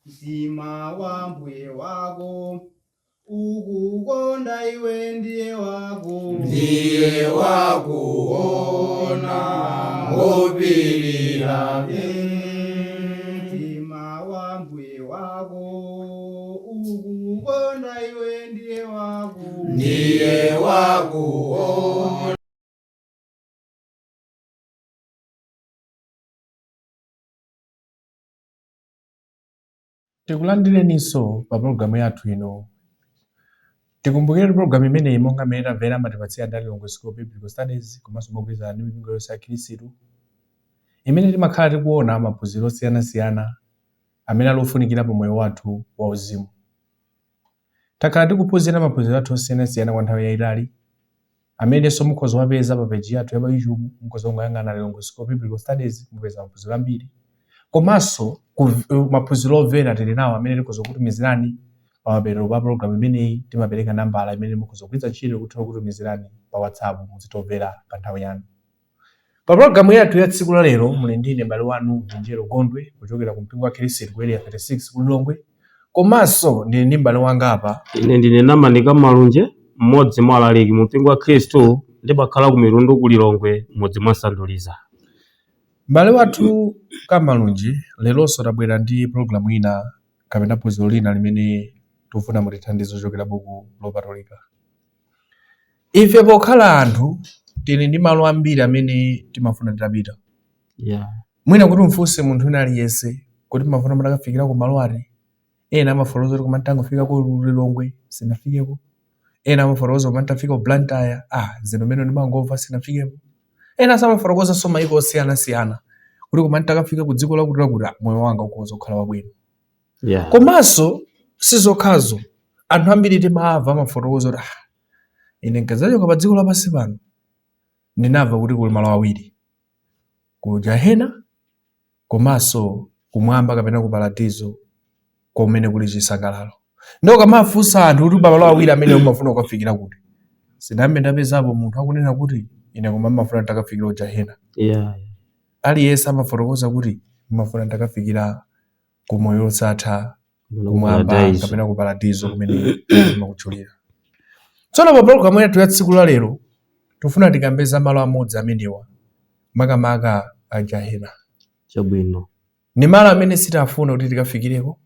mtima wa mbuye wako ukukonda iwe ndiye wakuona ngopirira mtima wa mbuye wako ukukonda iwe ndiye wakuona. Tikulandireninso pa programu yathu ino. Tikumbukire programu imeneyi monga mmene tamvera amatipatsira Ndalilongo School of Biblical Studies komanso mogwirizana ndi mipingo yonse ya Khristu imene timakhala tikuona maphunziro osiyanasiyana amene alofunikira pa moyo wathu wauzimu. Takhala tikuphunzira maphunziro athu osiyanasiyana kwa nthawi yayitali amenenso mukhoza wapeza pa peji yathu ya pa YouTube, mukhoza kungayang'ana Ndalilongo School of Biblical Studies mupeza maphunziro ambiri. Komanso maphunziro omvera tili nawo amene tikhoza kutumizirani pa mapeto pa programu imeneyi. Timapereka nambala imene mukhoza kugwiritsa ntchito kutha kutumizirani pa WhatsApp muzitomvera pa nthawi yanu. Pa programu yathu ya tsiku la lero muli ndine m'bale wanu Vinjero Gondwe kuchokera ku mpingo wa Khristu ku area 36 ku Lilongwe. Komanso ndili ndi m'bale wanga apa ine ndine Namanika Malunje, mmodzi mwa alaliki mu mpingo wa Khristu ndipakhala ku Mirundu ku Lilongwe mmodzi mwa Sanduliza. M'bale wathu Kamalunji leronso tabwera ndi programu ina kapena phunziro lina limene tikufuna mutithandize kuchokera buku lopatulika. Ife pokhala anthu tili ndi malo ambiri amene timafuna titapita. Mwina kuti mfunse munthu wina aliyense kuti mafuna mutakafikira ku malo ati, ena amafotokoza kuti koma tangofika ku Lilongwe sinafikeko, ena amafotokoza koma tafika ku Blantyre zino mene ndimangomva sinafikeko, ena samafotokoza so mayiko osiyanasiyana kuti koma takafika ku dziko lakuti moyo wanga ukhoza kukhala wabwino. Komanso sizokhazo anthu ambiri timamva amafotokoza kuti ine nkazachoka pa dziko lapansi pano ndinamva kuti kuli malo awiri, ku Jahena komanso kumwamba kapena ku Paradizo kumene kuli chisangalalo. Ndo kamafunsa anthu kuti malo awiri amene umafuna kukafikira kuti, sinambe ndapezapo munthu akunena kuti ine koma mafuna ndakafikira ku Jahena. Aliyense amafotokoza kuti mafuna ndakafikira ku moyo osatha, kumwamba kapena ku Paradizo kumene makutchulira. Tsono pa programu yathu ya tsiku la lero tufuna tikambeza malo amodzi amenewa makamaka a Jahena. Chabwino. Ni malo amene sitafuna kuti tikafikireko,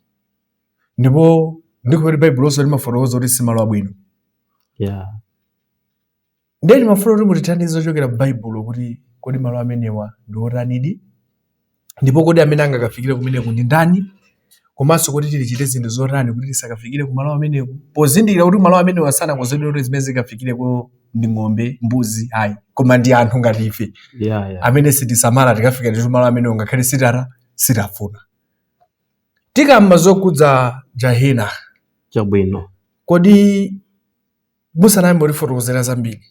ndipo ndikuti Baibulo limafotokoza kuti si malo abwino. Ndiye timafuna kuti mutithandize kuchokera pa Baibulo kuti kodi malo amenewa ndi otani, ndipo kodi amene angakafikire kumeneko ndi ndani, komanso kuti tichite zinthu zotani kuti tisakafikire ku malo ameneko, pozindikira kuti malo amenewa sanakonzedwe kuti zimene zikafikireko ndi ng'ombe, mbuzi, koma ndi anthu ngati ife amene sitisamala tikafika ndi malo amenewo ngakhale sitafuna. Tikamba zokudza Jahena. Chabwino. Kodi musanayambe tifotokozera zambiri,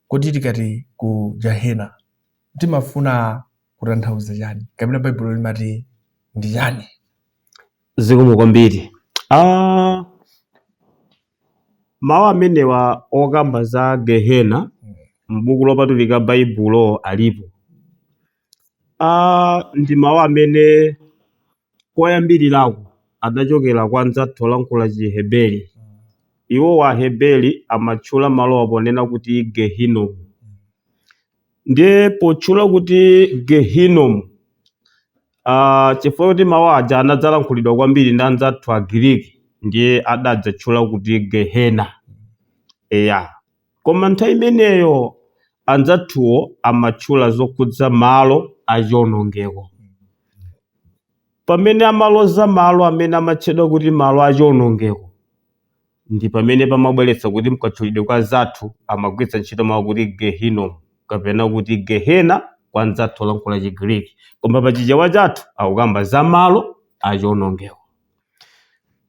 kodi tikati ku Jahena timafuna kutanthauza chani kapena Baibulo limati ndi chani? Zikomo kwambiri. Mawu amenewa okamba za Gehena m'buku lopatulika Baibulo alipo. Ndi mawu amene koyambirirako adachokera kwa anzathu olankhula Chiheberi. Iwo wa Heberi amatchula malowa ponena kuti Gehinomu. Ndiye potchula kuti Gehinomu, chifukwa kuti mawu aja anadzalankhulidwa kwambiri ndi anzathu Agiriki, ndiye adadzatchula kuti Gehena. Koma nthawi imeneyo anzathuwo amatchula zokhudza malo achiwonongeko. Pamene amaloza malo amene amatchedwa kuti malo achiwonongeko, ndi pamene pamabweretsa kuti mkatchulidwe kwa zathu amagwiritsa ntchito mawu kuti Gehinomu kapena kuti Gehena kwa anzathu olankhula Chigiriki, koma pa chichewa chathu akukamba za malo achiwonongeko.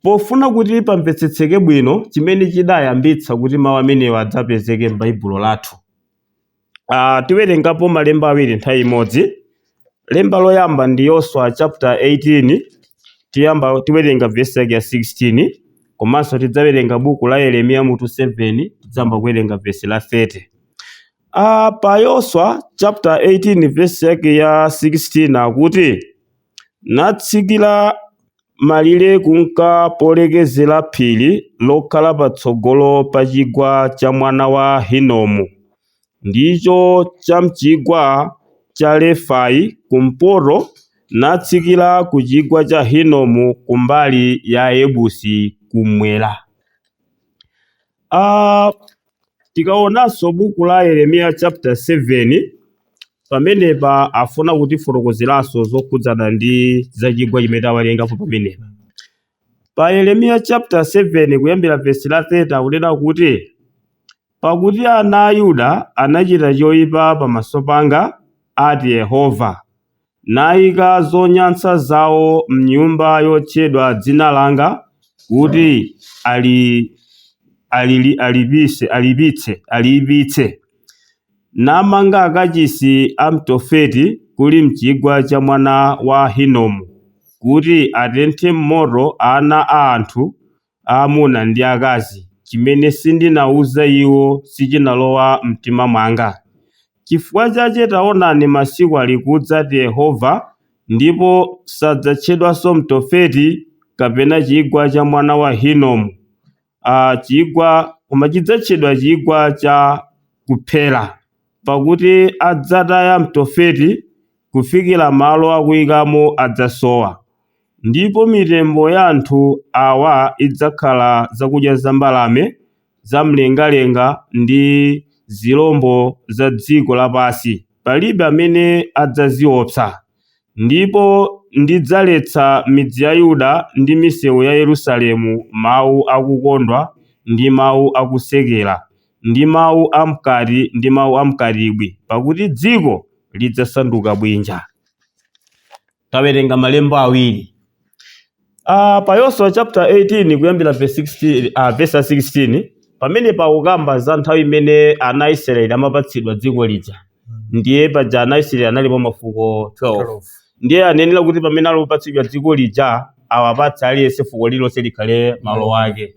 Pofuna kuti pamvetsetseke bwino chimene chidayambitsa kuti mawu amenewa adzapezeke m'Baibulo lathu, tiwerengapo malemba awiri nthawi imodzi. Lemba loyamba ndi Yoswa chapter 18, tiwerenga verse ya 16, komanso tidzawerenga buku la Yeremiya mutu 7, tidzamba kuwerenga verse la 30. Pa Yoswa chapter 18 verse ya 16 akuti, natsikira malire kunka polekezera phiri lokhala patsogolo pa chigwa cha mwana wa Hinomu, ndicho cha mchigwa cha Refai kumpoto natsikira ku chigwa cha Hinomu kumbali ya Yebusi kumwera. Tikaonanso buku la Yeremiya chapter 7 pamenepa afuna kutifotokozeranso zokhudzana ndi za chigwa chimene awalengapo pamenepa. Pa Yeremiya chapter 7 kuyambira verse la 30 akunena kuti, pakuti ana a Yuda anachita choyipa pamaso panga, ati Yehova, nayika zonyansa zawo m'nyumba yotchedwa dzina langa kuti aliyipitse, namanga akachisi a Mtofeti kuli mchigwa cha mwana wa Hinomu kuti atenthe m'moto ana a anthu aamuna ndi akazi, chimene sindinawuza iwo sichinalowa mtima mwanga. Chifukwa chache taonani masiku ali kudza, ati Yehova, ndipo sadzatchedwanso Mtofeti kapena chigwa cha mwana wa Hinomu, koma chidzatchedwa chigwa cha kuphera, pakuti adzataya Mtofeti kufikira malo akuyikamo adzasowa. Ndipo mitembo ya anthu awa idzakhala zakudya za mbalame zamlengalenga ndi zirombo za dziko lapansi, palibe amene adzaziopsa. Ndipo ndidzaletsa midzi ya Yuda ndi misewu ya Yerusalemu mawu akukondwa ndi mawu akusekera ndi mawu amkati ndi mawu amkatibwi, pakuti dziko lidzasanduka bwinja. Tawerenga malemba awiri. Pa Yoswa chapter 18 kuyambira verse 16 pamene pakukamba za nthawi imene ana Israeli amapatsidwa dziko lija, ndiye paja ana Israeli analipo mafuko 12. Ndiye anenera kuti pamene alipatsidwa dziko lija awapatse aliyense fuko lililonse likhale malo ake.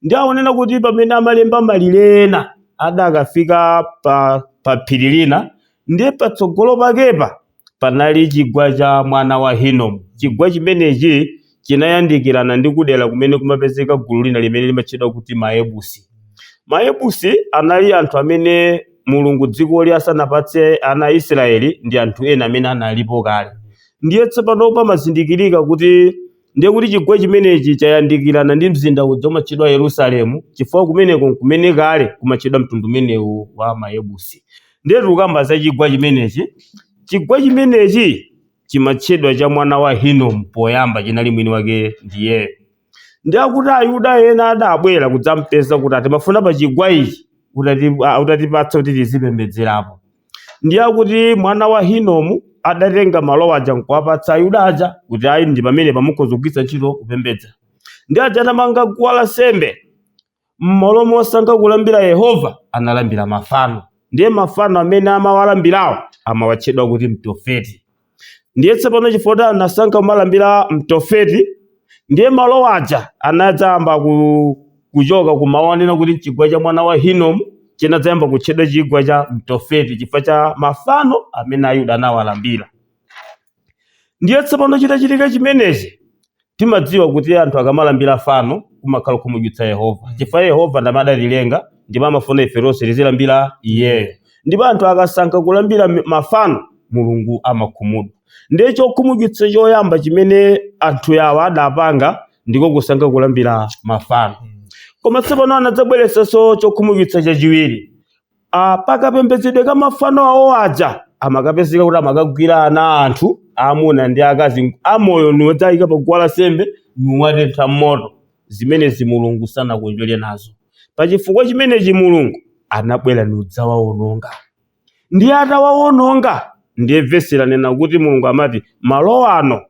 Ndiye aonena kuti pamene amalemba malire ena adakafika pa phiri lina, ndiye patsogolo pakepa panali chigwa cha mwana wa Hinomu. Chigwa chimenechi chinayandikirana ndi kudera kumene kumapezeka gulu lina limene limatchedwa kuti Maebusi. Maebusi anali anthu amene Mulungu dziko asanapatse ana Israeli ndi anthu ena amene analipo kale. Ndiye tsopano pamazindikirika kuti ndiye kuti chigwa chimenechi chayandikirana ndi mzinda uja umatchedwa Yerusalemu, chifukwa kumeneko kumene kale kumatchedwa mtundu umenewu wa Maebusi. Ndiye tikukamba za chigwa chimenechi. Chigwa chimenechi chimatchedwa cha mwana wa Hinomu poyamba, chinali mwini wake ndiye. Ndiye kuti Ayuda ena adabwera kudzampeza kuti atimafuna pa chigwa ichi utatipatsa kuti tizipembedzerapo. Ndiye kuti mwana wa Hinomu adatenga malo aja nkuwapatsa Ayuda aja kuti ayi ndi pamene pamukhoza kugwiritsa ntchito kupembedza. Ndiye aja anamanga guwa lansembe m'malo mosankha kulambira Yehova, analambira mafano. Ndiye mafano amene amawalambirawo amawatchedwa kuti Mtofeti. Ndiye tsopano chifukwa anasankha kumalambira Mtofeti, ndiye malo aja anadzayamba kuchoka kumaonera kuti chigwa cha mwana wa Hinomu chinadzayamba kutchedwa chigwa cha Mtofeti chifukwa cha mafano amene Ayuda anawalambira. Ndiye tsopano chitachitika chimenechi, timadziwa kuti anthu akamalambira fano kumakhala kumujutsa Yehova, chifukwa Yehova ndamadalilenga ndipo amafuna ife tonse tizilambira iyeyo. Ndipo anthu akasankha kulambira mafano, Mulungu amakhumudwa. Ndiye chokhumudwitsa choyamba chimene anthu yawa adapanga ndiko kusankha kulambira mafano. Koma tsopano anadzabweretsanso chokhumudwitsa chachiwiri. Pakapembedzedwe ka mafano awo aja amakapezeka kuti amakagwira ana anthu aamuna ndi akazi amoyo niwodzayika pa guwa lansembe niwatentha m'moto, zimenezi Mulungu sanakondwere nazo. Pachifukwa chimenechi Mulungu anabwera niudzawawononga. Ndiye atawawononga, ndiye vesi lanena kuti Mulungu amati malo ano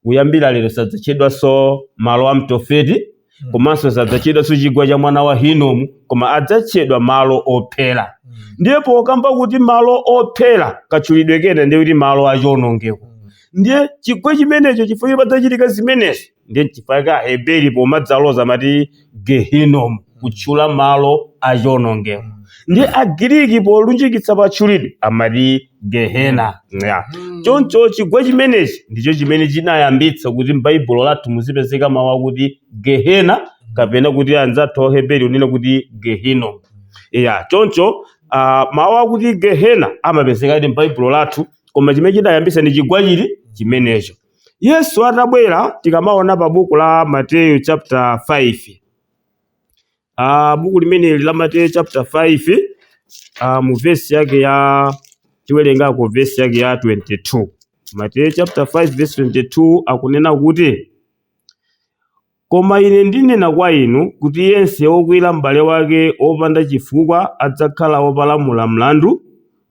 kuyambira lero sadzatchedwanso malo a Mtofeti, komanso sadzatchedwanso chigwa cha mwana wa Hinomu, koma adzatchedwa malo ophera. Ndiye pokamba kuti malo ophera katchulidwe kena ndiye kuti malo achiwonongeko. Ndiye chigwa chimenecho chifukwa padzachitika zimenezi, ndiye chifukwa Aheberi pomadzaloza amati Gehinomu, kutchula malo achiwonongeko. ndi Agiriki polunjikitsa patchulidwe amati Gehena. Choncho chigwa chimenechi ndicho chimene chinayambitsa kuti m'Baibulo lathu muzipezeka mawu akuti Gehena kapena kuti anzathu Aheberi unena kuti Gehinom. Choncho mawu akuti Gehena amapezekadi m'Baibulo lathu, koma chimene chinayambitsa ndi chigwa chimenecho. Yesu atabwera tikamaona pa buku la Mateyu chapter 5. Buku limene la Mateyu chapter 5 mu verse yake ya tiwerengako verse yake ya 22. Mateyu chapter 5 verse 22 akunena kuti, koma ine ndinena kwa inu kuti yense wokwira m'bale wake opanda chifukwa adzakhala wopalamula mlandu,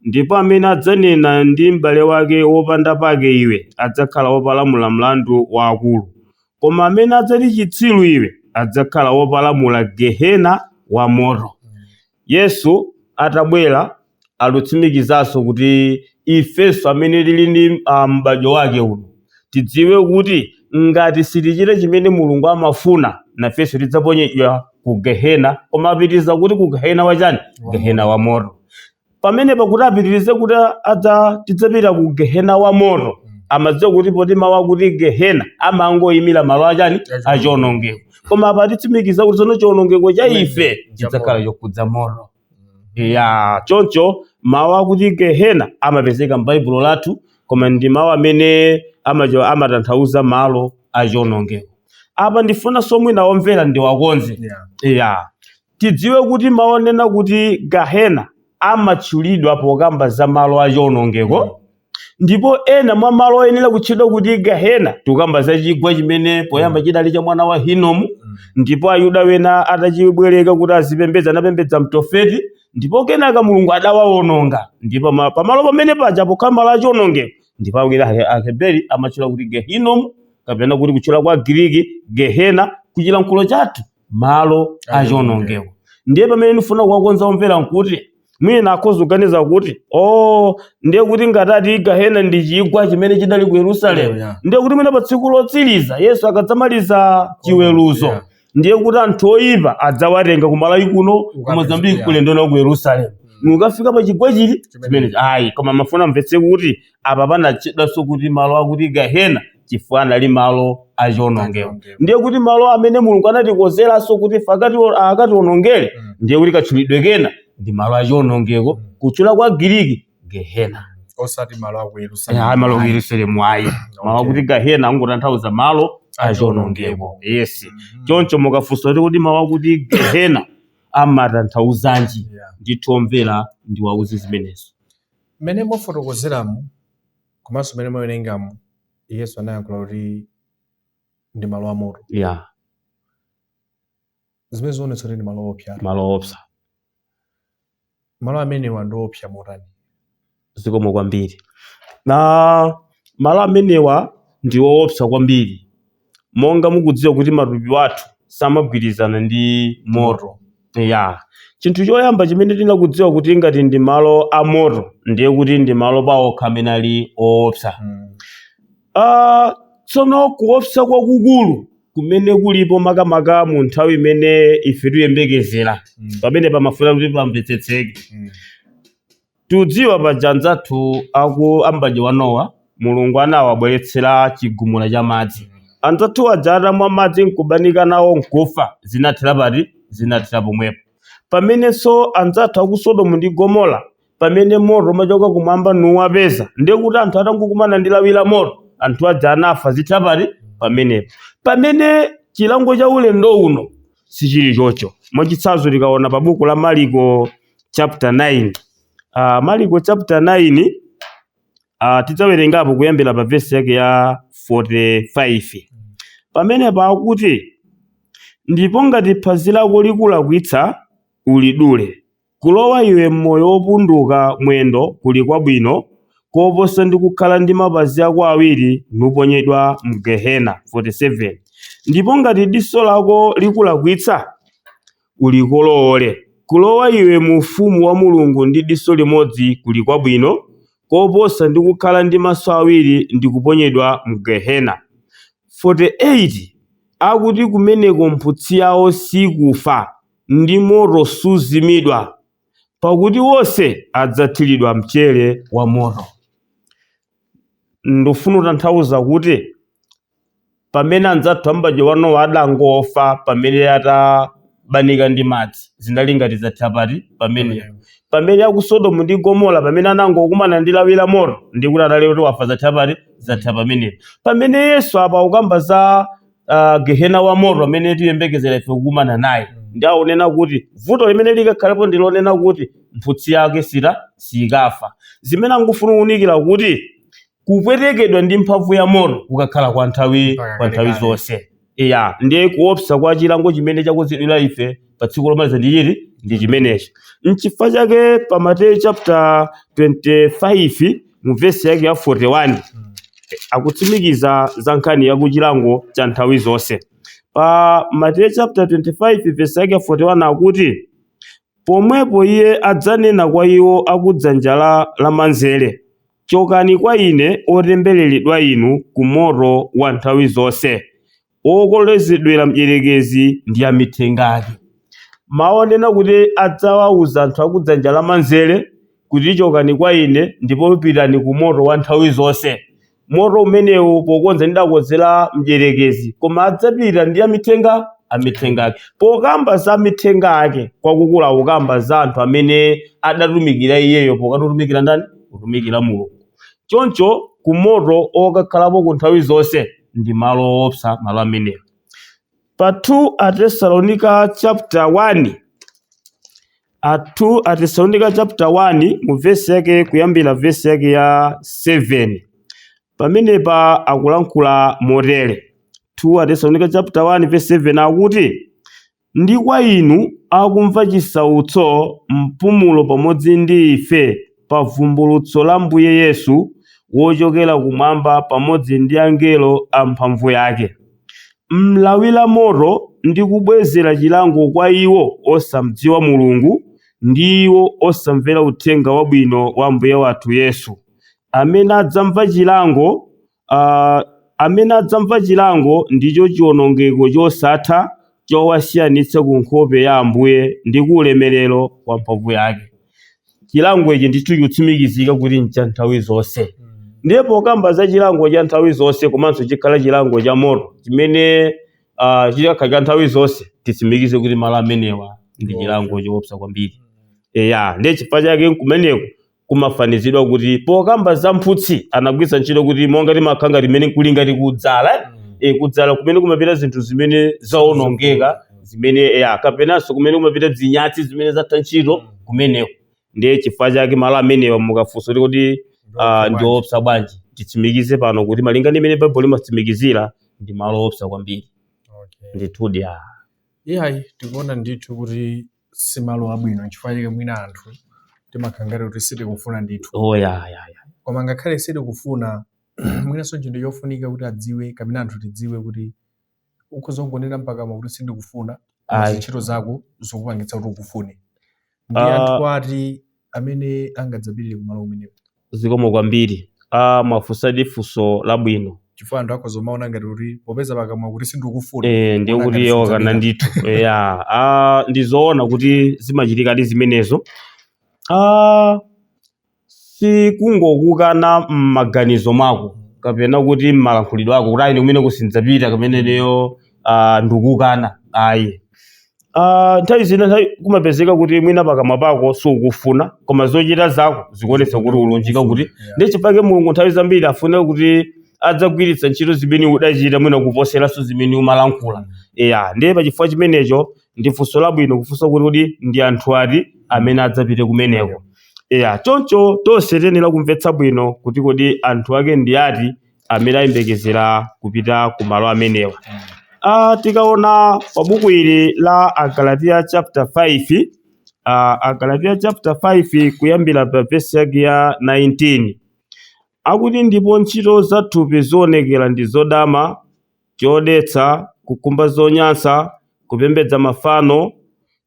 ndipo amene adzanena ndi m'bale wake wopanda pake iwe adzakhala wopalamula mlandu waakulu, koma amene adzati chitsiru iwe adzakhala wopalamula Gehena wa moto. Yesu atabwera alutsimikizanso kuti ifenso amene tili ndi m'badwo wake uno tidziwe kuti ngati sitichita chimene Mulungu amafuna, nafenso tidzaponyedwa ku Gehena, koma apitiriza kuti ku Gehena wachani? Gehena wa moto. Pamene pakuti apitirize kuti tidzapita ku Gehena wa moto, amadziwa kuti poti mawu akuti Gehena amangoyimira malo achani? Achionongeko. Koma apatitsimikiza kuti tsono chionongeko cha ife chidzakhala chokudza moto. Choncho mawu akuti Gehena amapezeka m'Baibulo lathu, koma ndi mawu amene amatanthauza malo achionongeko. Apa ndifuna somwina omvera ndiwakonze. Tidziwe kuti mawu anena kuti Gehena amatchulidwa pokamba za malo achionongeko, ndipo ena mwa malo oyenera kutchedwa kuti Gehena tikukamba za chigwa chimene poyamba chidali cha mwana wa Hinomu, ndipo Ayuda wena atachibwereka kuti azipembedza anapembedza Mtofeti, ndipo kenaka Mulungu adawawononga. Ndipo pamalo pamene paja pokhala malo achionongeko ndipo Aheberi amatchula kuti Gehinom, kapena kuti kutchula kwa Giriki Gehena, kuchilankhulo chathu malo achionongeko. Ndiye pamene ndifuna kuwakonza omvera nkuti mwina akhoza kuganiza kuti ndiye kuti ngatati Gehena ndi chigwa chimene chidali ku Yerusalemu, ndiye kuti mwina pa tsiku lotsiriza Yesu akadzamaliza chiweruzo, ndiye kuti anthu oyipa adzawatenga kumalawi kuno ku Mozambiki kulendona ku Yerusalemu. Mukafika pa chigwa chili chimene koma mafuna mvetse kuti apa panatchedwanso kuti malo akuti Gehena chifukwa anali malo achionongeko. Ndiye kuti malo amene Mulungu anatikonzeranso kuti akationongere, ndiye kuti katchulidwe kena ndi malo achionongeko, kutchula kwa Giriki Gehena, osati malo aku Yerusalemu. Malo aku Yerusalemu malo akuti Gehena angotanthauza malo achionongeko. Choncho mukafunsa kuti mawu akuti Gehena amatanthauzanji, ndithu omvera ndiwauze zimenezo. Mmene mwafotokozeramu komanso mmene mwawerengamu, Yesu anayankhula kuti ndi malo amoto. Zimene zionetsa kuti ndi malo opsa. Malo opsa. Malo amenewa ndi opsa motani? Zikomo kwambiri. Malo amenewa ndi opsa kwambiri. Monga mukudziwa kuti matupi wathu samagwirizana ndi moto. Chinthu choyamba chimene tinakudziwa kuti ngati ndi malo amoto, ndiye kuti ndi malo paokha amene ali opsa. Tsono kuopsa kwakukulu kumene kulipo makamaka mu nthawi imene ife tiyembekezera, pamene pamafuna kuti pamvetsetseke. Tudziwa paja anzathu aku m'badwo wa Nowa, Mulungu anawabweretsera chigumula cha madzi. Anzathu aja atamwa madzi nkubanika nawo nkufa, zinathera pati? Zinathera pomwepo. Pamenenso anzathu aku Sodomu ndi Gomora, pamene moto umachoka kumwamba nuwapeza, ndiye kuti anthu atangokumana ndi lawi la moto, anthu aja anafa, zithera pati? Pamenepo. Pamene chilango cha ulendo uno sichili chocho. Mwachitsanzo tikaona pa buku la Mariko chapter 9. Mariko chapter 9 tidzawerengapo kuyambira pa verse yake ya 45. Pamene pakuti, ndipo ngati phazi lako likulakwitsa ulidule, kulowa iwe mmoyo wopunduka mwendo kuli kwabwino koposa ndi kukhala ndi mapazi ako awiri nuponyedwa mu Gehena. 47. Ndipo ngati diso lako likulakwitsa ulikolowole, kulowa iwe mu ufumu wa Mulungu ndi diso limodzi kuli kwabwino koposa ndi kukhala ndi maso awiri ndi kuponyedwa mu Gehena. 48. Akuti kumeneko mphutsi yawo sikufa ndi moto suzimidwa, pakuti wonse adzathiridwa mchere wa moto. Ndofuna kutanthauza kuti pamene anzathu ambaja wano adangofa pamene atabanika ndi madzi zinali ngati zatha pati pamene aku Sodomu ndi Gomora pamene anangokumana ndi lawi la moto ndi kuti adali kuti wafa zatha pati zatha pamene Yesu apa ukamba za gehena wa moto amene tiyembekezera ife kukumana naye ndi aonena kuti vuto limene likakhalapo ndilonena kuti mphutsi yake sikafa. Zimene angufuna kuunikira kuti kupwetekedwa ndi mphamvu ya moto kukakhala kwa nthawi zonse. Ndiye kuopsa kwa chilango chimene chakuzidwira ife pa tsiku lomaliza ndi chimenechi. N'chifukwa chake pa Mateyu chapter 25 mu verse yake ya 41 akutsimikiza za nkhani ya kuchilango cha nthawi zonse. Pa Mateyu chapter 25 verse yake ya 41 akuti pomwepo iye adzanena kwa iwo akudzanja lamanzere, chokani kwa ine otembereredwa inu ku moto wa nthawi zonse, okolezedwera mdierekezi ndi amithenga ake. Maonena kuti adzawauza anthu akudzanja lamanzere kuti chokani kwa ine ndipo pitani ku moto wa nthawi zonse. Moto umenewu pokonza ndidakozera mdierekezi koma adzapita ndi amithenga ake. Pokamba za amithenga ake kwakukula ukamba za anthu amene adatumikira iyeyo pokatumikira ndani? Kutumikira Mulungu. Choncho ku moto okakhalapo ku nthawi zonse ndi malo opsa malo amenewo. Pa 2 Atesalonika chapter 1 2 Atesalonika chapter 1 mu verse yake kuyambira verse yake ya 7 pamenepa akulankhula motere. 2 Atesalonika chapter 1 verse 7 akuti ndi kwa inu akumva chisautso mpumulo pamodzi ndi ife pa vumbulutso la Mbuye Yesu wochokera kumwamba pamodzi ndi angelo amphamvu yake, mlawi la moto ndi kubwezera chilango kwa iwo osamdziwa Mulungu ndi iwo osamvera uthenga wabwino wa Mbuye wathu Yesu, amene adzamva chilango ndicho chiwonongeko chosatha chowasiyanitsa ku nkhope ya Ambuye ndi ku ulemerero wa mphamvu yake. Chilango ichi ndithu chikutsimikizika kuti ncha nthawi zonse. Ndiye pokamba za chilango cha nthawi zonse komanso chikhala chilango cha moto chimene chikakhala cha nthawi zonse titsimikize kuti malo amenewa ndi chilango choopsa kwambiri. Ndiye chifukwa chake kumeneko kumafanizidwa kuti pokambira za mphutsi anagwiritsa ntchito kuti monga timakhanga limene kulinga tikudzala kudzala kumene kumapita zinthu zimene zawonongeka zimene kapenanso kumene kumapita zinyatsi zimene zatha ntchito kumeneko. Ndiye chifukwa chake malo amenewa mukafunsa kuti ndi opsa bwanji, titsimikize pano kuti malinga ndi imene Baibulo limatsimikizira ndi malo opsa kwambiri. Ndithudi tikuona ndithu kuti si malo abwino chifukwa chake mwina anthu timakhangati kuti sitikufuna ndithu. Koma ngakhale sitikufuna mwinanso chinthu chofunika kuti adziwe kapena anthu tidziwe kuti ukhozongonera mpaka kuti sindikufuna ntchito zako zokupangitsa kuti ukufune. Ndi anthu ati amene angadzapirire kumalo umenewo. Zikomo kwambiri. Mwafunsadi funso labwino. Chifukwa anthu akhozomaona ngati kuti popeza pakamwa kuti sindikufuna. Ndiye kuti kana ndithu. Ndizoona kuti zimachitikadi zimenezo. Sikungokukana m'maganizo mwako kapena kuti m'malankhulidwe ako kuti ayi kumene kusindzapita kamene leyo ndikukana. Nthawi zina kumapezeka kuti mwina pakamwa pako sukufuna koma zochita zako zikuonetsa kuti ulunjika kuti ndiye chifukwa Mulungu nthawi zambiri afuna kuti adzagwiritsa ntchito zimene udachita mwina kuposeranso zimene umalankhula. Ndiye pachifukwa chimenecho ndi funso labwino kufunsa kuti ndi anthu ati amene adzapite kumeneko. Choncho tonse tiyenera kumvetsa bwino kuti kodi anthu ake ndi ati amene ayembekezera kupita ku malo amenewa. Tikaona pa buku ili la Agalatiya chapter 5 Agalatiya chapter 5 kuyambira pa verse yake ya 19 akuti ndipo ntchito za thupi zoonekera ndi zodama, chodetsa, kukumba zonyansa, kupembedza mafano,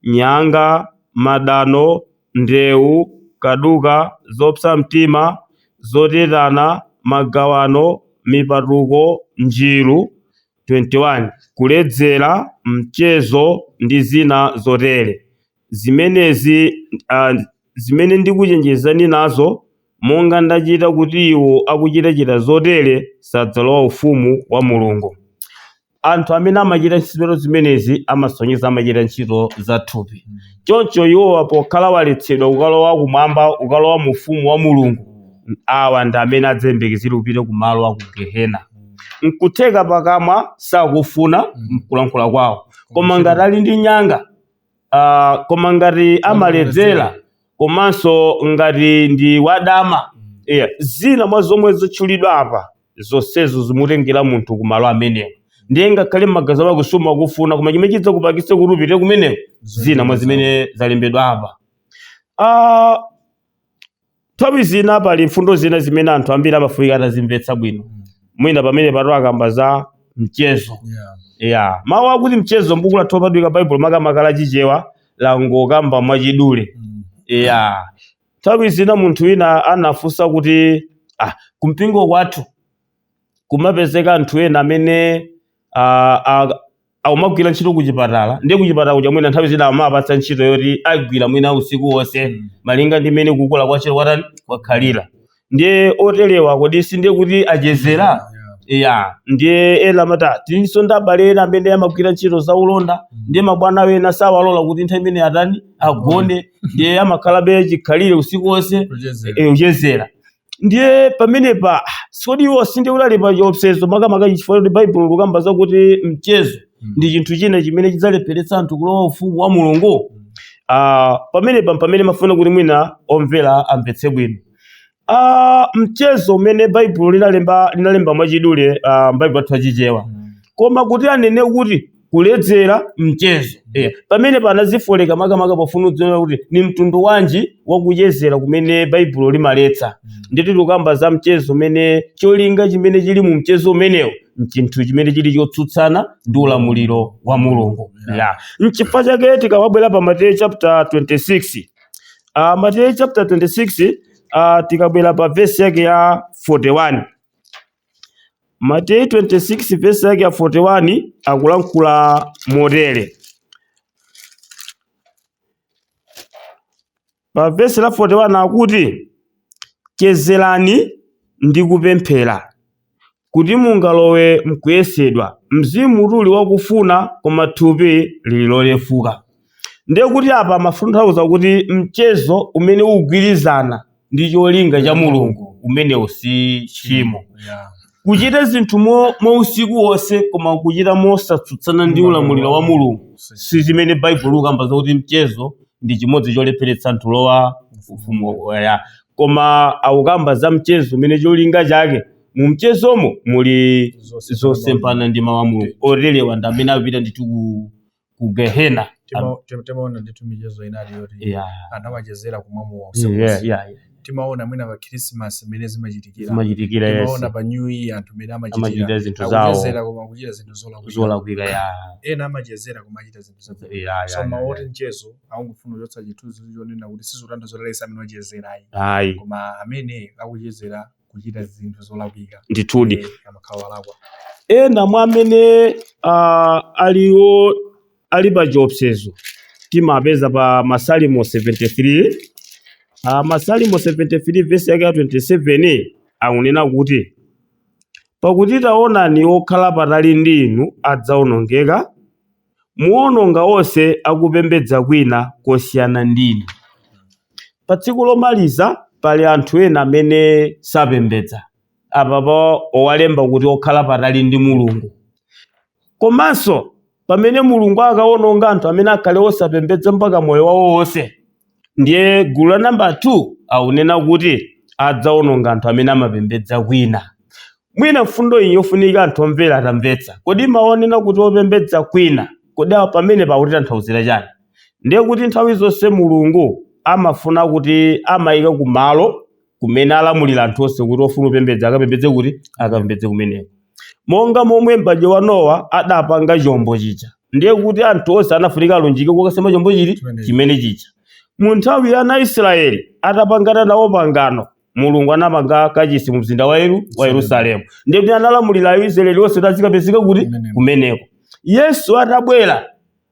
nyanga, madano, ndewu, kaduka, zopsa mtima, zotetana, magawano, mipatuko, njiru. 21 kuledzera, mchezo ndi zina zotere. Zimenezi zimene ndikuchenjezani nazo monga ndachita kuti iwo akuchitachita zotere sadzalowa ufumu wa Mulungu. Anthu amene amachita ntchito zimenezi amasonyeza amachita ntchito za thupi. Choncho iwowa pokhala waletsedwa kukalowa kumwamba, kukalowa mu ufumu wa Mulungu, awa ndi amene adzayembekezera kupita kumalo a ku Gehena. Nkutheka pakamwa sakufuna mkulankhula kwawo, koma ngati ali ndi nyanga, koma ngati amaledzera, komanso ngati ndi wadama, zina mwa zomwe zitchulidwa apa zonsezo zimutengera munthu kumalo amenewo. Ndiye ngakhale magazi ake kusuma kufuna, koma chimene chidzakupangitsa kuti upite kumeneko zina mwa zimene zalembedwa apa. Nthawi zina pali mfundo zina zimene anthu ambiri amafunika atazimvetsa bwino. Mwina pamene patu akamba za mchezo. Mawu akuti mchezo m'buku lathu lopatulika Baibulo makamaka la Chichewa langokamba mwachidule. Nthawi zina munthu wina anafunsa kuti kumpingo kwathu kumapezeka anthu ena amene aumagwira ntchito kuchipatala, ndiye kuchipatala kuja mwina nthawi zina amapatsa ntchito yoti agwira mwina usiku wonse malinga ndi mmene kukula kwa ntchito kwakhalira. Ndiye otelewa kodi sindiye kuti achezera? Ndiye ena amati tilinso ndi abale ena amene amagwira ntchito za ulonda, ndiye mabwana wena sawalola kuti nthawi imene atani agone, ndiye amakhalabe chikhalire usiku wonse uchezera. Ndiye pamenepa sodi iwo sindiye ulali pa chiopsezo makamaka chifukwa kuti Baibulo likamba zakuti mchezo ndi chinthu china chimene chidzalepheretsa anthu kulowa ufumu wa Mulungu. Pamene mafuna kuti mwina omvera amvetse bwino. Mchezo umene Baibulo linalemba mwachidule Baibulo lathu la Chichewa, koma kuti anene kuti kuledzera mchezo, pamene panazifoleka makamaka pofuna kudziwa kuti ni mtundu wanji wakuchezera kumene Baibulo limaletsa. Nditi likamba za mchezo umene cholinga chimene chili mu mchezo umenewo mchinthu chimene chili chotsutsana ndi ulamuliro wa Mulungu. N'chifukwa chake tikawabwera pa Mateyu chapter 26. Mateyu chapter 26 tikabwera pa verse yake ya 41. Mateyu 26 verse yake ya 41 akulankhula motere. Pa verse la 41 akuti chezerani ndi kupemphera kuti mungalowe mkuyesedwa, mzimu uli wakufuna koma thupi lili lolefuka. Ndiye kuti apa mafunthauza kuti mchezo umene ugwirizana ndi cholinga cha Mulungu umene si chimo. Kuchita zinthu mo usiku wonse koma kuchita mosatsutsana ndi ulamuliro wa Mulungu si zimene Baibulo likamba zakuti mchezo ndi chimodzi cholepheretsa anthu lowa ufumu wa. Koma akukamba za mchezo umene cholinga chake mu mchezomo muli zosempana ndi mawu a Mulungu. Otelewa ndi amene apita ndithu ku Gehena. Timaona ndithu michezo inali yoti anawachezera kumwamo wa usiku. Timaona mwina pa Christmas imene zimachitikira. Timaona pa New Year anthu amene amachitira zinthu zawo. Akuchezera koma kuchita zinthu zolakwika. Ena amachezera koma achita zinthu zabwino. So maoti mchezo akungofuna kuchotsa chithunzi chonena kuti sizotantha zotalesa amene wachezerayi. Koma amene akuchezera kuchita zinthu zolakwika. Ndithudi. Amakhala walakwa. Ena mwa amene ali pa chiopsezo timapeza pa Masalimo 73. Masalimo 73 verse yake ya 27 akunena kuti pakuti taonani okhala patali ndi inu adzawonongeka, muwononga onse akupembedza kwina kosiyana ndinu. Pa tsiku lomaliza pali anthu ena amene sapembedza, apapo owalemba kuti okhala patali ndi Mulungu. Komanso pamene Mulungu akawononga anthu amene akhale osapembedza mpaka moyo wawo wonse, ndiye gulu la namba 2 akunena kuti adzawononga anthu amene amapembedza kwina. Mwina mfundo iyi yofunika anthu omvera atamvetsa. Kodi maonena kuti opembedza kwina, kodi awo pamene pakuti tanthauzira chani? Ndiye kuti nthawi zonse Mulungu amafuna kuti amayika kumalo kumene alamulira anthu onse kuti ofuna kupembedza akapembedze kuti akapembedze kumeneko. Monga momwe m'badwo wa Nowa adapanga chombo chicha, ndiye kuti anthu onse anafunika alunjike kukasema chombo chimene chicha. Mu nthawi ya ana Israeli atapangana nawo pangano, Mulungu anapanga kachisi mu mzinda wa Yerusalemu. Ndiye kuti analamulira Israeli onse azikapezeka kuti kumeneko. Yesu atabwera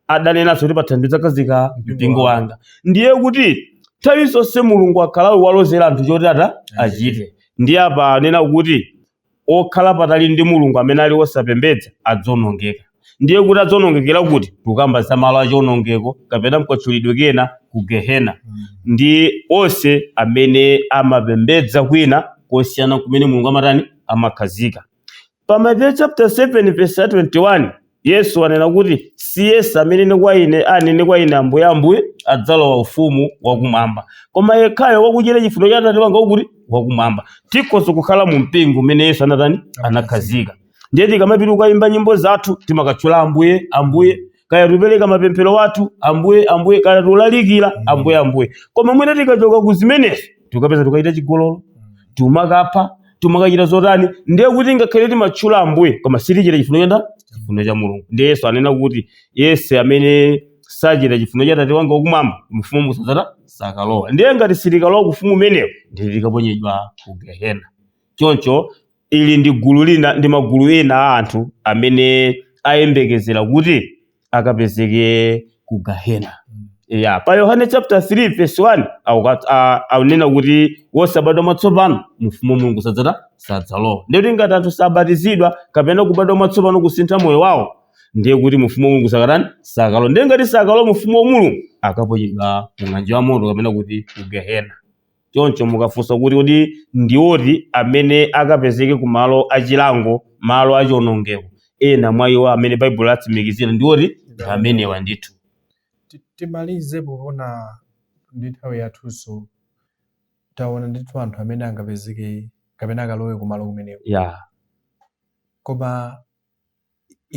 adanena kuti pathandiza kazika mpingo wanga. Ndiye kuti nthawi zonse mulungu akhala walozera anthu choti achite. Ndi apa anena kuti okhala patali ndi mulungu amene ali osapembedza adzonongeka. Ndiye kuti adzonongekera kuti tukamba za malo achionongeko kapena mkatchulidwe kena ku Gehena. Ndi onse amene amapembedza kwina kosiyana kumene mulungu amatani amakhazika. Pa Mateyu chapter 7 verse 21 Yesu anena kuti si Yesu amene anene kwa ine Ambuye Ambuye adzalowa ufumu wakumwamba, koma yekhayo wakuchita chifuniro cha Atate wanga kuti wakumwamba. Tikhoza kukhala mu mpingo umene Yesu anatani anakhazika. Ndiye tikamapita kukayimba nyimbo zathu timakatchula Ambuye Ambuye, kaya tupereka mapemphero wathu Ambuye Ambuye, kaya tulalikira Ambuye Ambuye. Koma mwina tikachoka ku zimenezi tikapeza tukachita chigololo, timakapha, timakachita zotani, ndiye kuti ngakhale timatchula Ambuye koma sitichita chifuniro cha Mulungu. Ndiye Yesu anena kuti Yesu amene sachita chifuniro cha Atate wanga wakumwamba mfumu musadzata sakalowa. Ndiye ngati sitikalowa kufumu umenewo ndiye tikaponyedwa ku Gehena. Choncho ili ndi gulu lina ndi magulu ena a anthu amene ayembekezera kuti akapezeke ku Gehena. Pa Yohane chapter 3 verse 1 aunena kuti wosabadwa mwatsopano mfumu wa Mulungu sadzalowa. Ndiye ngati anthu sabatizidwa kapena kubadwa mwatsopano kusintha moyo wawo, ndiye kuti mfumu wa Mulungu sakalowa. Ndiye ngati sakalowa mfumu wa Mulungu akaponyedwa mu ng'anjo ya moto kapena kuti ku Gehena. Choncho mukafunsa kuti ndiwoti amene akapezeke ku malo achilango, malo achionongeko, ena mwa iwo amene Baibulo latsimikizira ndiwoti amenewa ndithu. Timalize poona ndi nthawi yathunso taona ndithu anthu amene angapezeke kapena akalowe kumalo kumenewo. Koma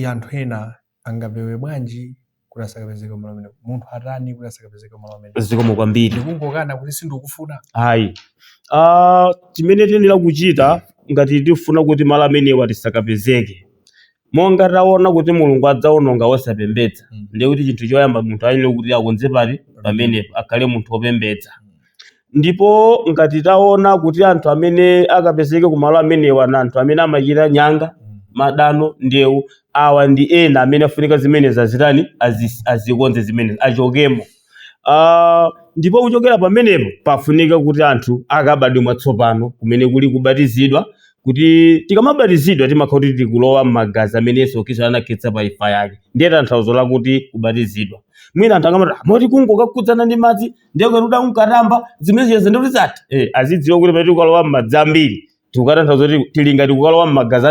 anthu ena angapewe bwanji kuti asakapezeke kumalo kumenewo? Munthu atani kuti asakapezeke kumalo kumenewo? Zikomo kwambiri. Ndikungokana kuti sindikufuna. Ayi. Chimene tiyenera kuchita ngati tifuna kuti malo amenewa tisakapezeke, monga taona kuti mulungu adzawononga osapembedza, ndiye kuti chinthu choyamba munthu ayenera kuti akonze pati pamenepo akhale munthu wopembedza. Ndipo ngati taona kuti anthu amene akapezeke kumalo amenewa na anthu amene amachita nyanga, madano, ndewu, awa ndi ena amene afunika zimenezi azitani azikonze zimenezi achokemo. Ndipo kuchokera pamenepo pafunika kuti anthu akabadwe mwatsopano kumene kuli kubatizidwa, kuti tikamabatizidwa timakhala kuti tikulowa m'magazi amene Yesu Khristu anakhetsa pa imfa yake. Ndiye tanthauzo lakuti kubatizidwa. Mwina anthu akamati moti kungokakhudzana ndi madzi ndiye kuti unkatamba zimene ziyaza ndi kuti zati azidziwa kuti pati kukalowa m'madzi ambiri tikukatanthauza kuti tili ngati kukalowa m'magazi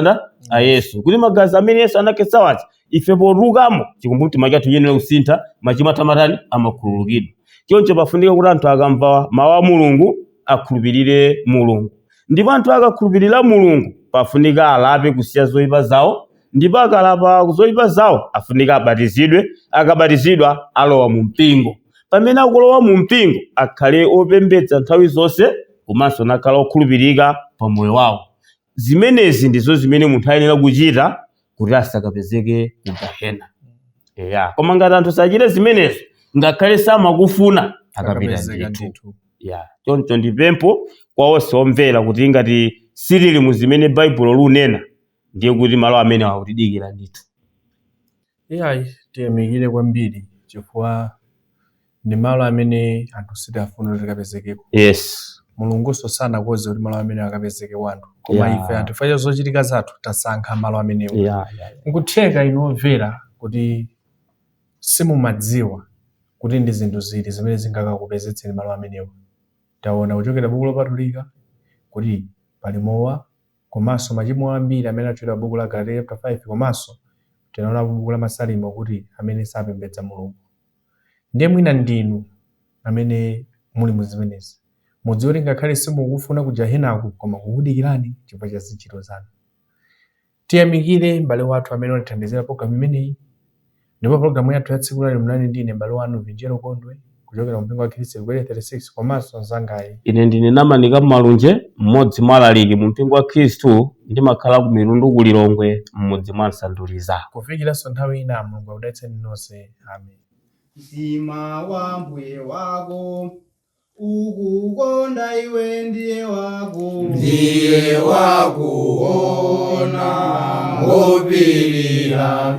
a Yesu, kuti magazi amene Yesu anakhetsa wachi ife potulukamo chikumbumtima chathu chiyenera kusintha, machimo athu amatani amakhululukidwa. Choncho pafunika kuti anthu akamva mawu a Mulungu akhulupirire Mulungu. Ndipo anthu akakhulupirira Mulungu pafunika alape kusiya zoyipa zawo, ndipo akalapa zoyipa zawo afunika abatizidwe, akabatizidwa alowa mu mpingo. Pamene akulowa mu mpingo akhale opembedza nthawi zonse komanso nakhala okhulupirika pa moyo wawo. Zimenezi ndizo zimene munthu ayenera kuchita kuti asakapezeke ku Gehena. Koma ngati anthu sachita zimenezi ngakhale samakufuna akapita ndithu. Choncho ndipempho kwa onse omvera kuti ngati sitili mu zimene Baibulo lunena ndiye kuti malo amene akutidikira ndithu. Tiyamikire kwambiri chifukwa ndi malo amene anthu sitifuna kuti akapezekeko. Mulungunso sanakonze kuti malo amene akapezeke wanthu, koma ife anthu chifukwa zochitika zathu tasankha malo amenewo. Nkutheka inu omvera kuti simumadziwa kuti ndi zinthu ziti zimene zingakakupezetseni malo amenewo. Taona kuchokera buku lopatulika kuti pali mowa komanso machimo ambiri amene atchulidwa buku la Galatia chapter 5, komanso tinaona buku la Masalimo kuti amene sapembedza Mulungu. Ndiye mwina ndinu amene muli mu zimenezi, mudziwe kuti ngakhale simukufuna ku Gehenako koma kukudikirani chifukwa cha ntchito zanu. Tiyamikire m'bale wathu amene watithandizira programu imeneyi, ndipo programu yathu ya tsiku lali mnani ndine m'bale wanu Vinjero Kondwe kuchokera mpingo wa Khristu Bwere 36, komanso nzangayi ine ndine Namanika Malunje, mmodzi mwa alaliki mu mpingo wa Khristu, ndimakhala ku Milundu ku Lilongwe, mmodzi mwa Nsanduliza. Kufikiranso nthawi ina Mulungu akudalitseni nonse. Amen. Mtima wa Mbuye wako ukukonda iwe ndiye wakuona ngopirira.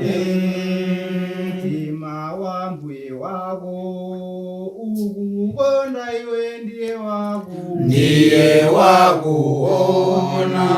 Mtima wa Mbuye wako ukukonda iwe ndiye wakuona.